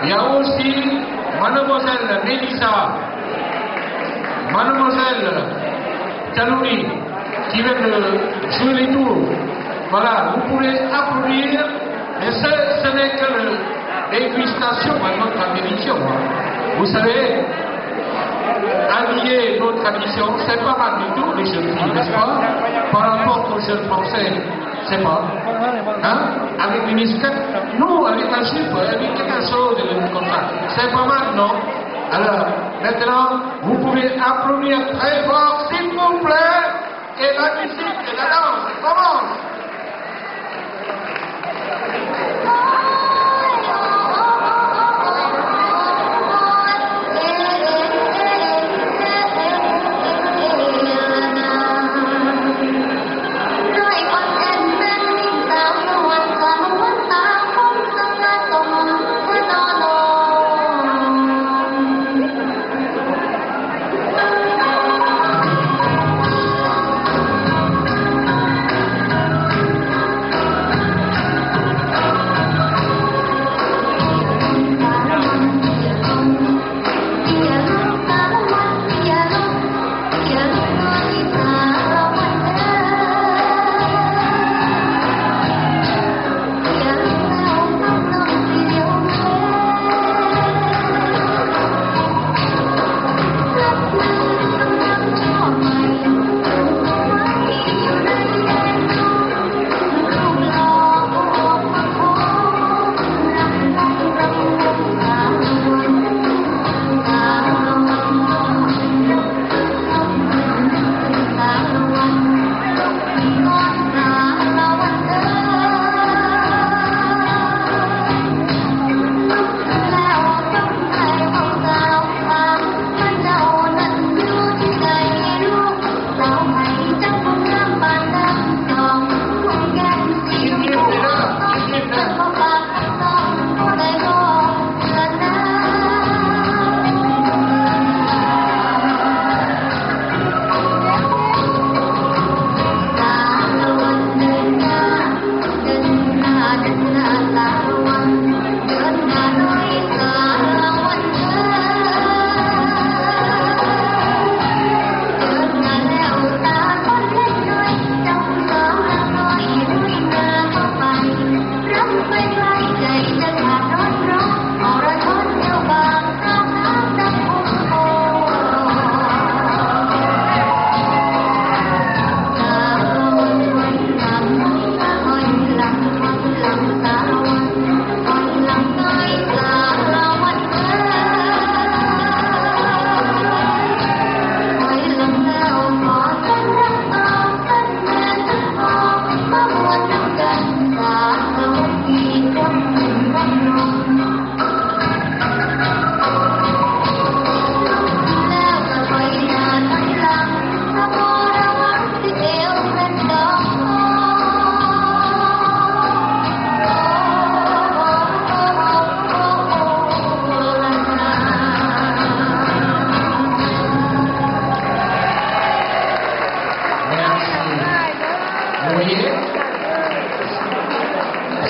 Il y a aussi Mademoiselle Mélissa, Mademoiselle Talouni qui vient de jouer les tours. Voilà, vous pouvez applaudir, mais ce n'est que l'égustation à notre tradition. Vous savez, allier nos traditions, c'est pas mal du tout, les jeunes filles, n'est-ce pas? Par rapport aux jeunes français, c'est pas. Hein? Avec les misquettes, nous, avec la jupe, avec quelque chose comme ça. C'est pas mal, non? Alors, maintenant, vous pouvez applaudir très fort, s'il vous plaît, et la musique et la danse commence.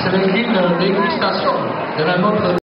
C'est une dégustation de la nôtre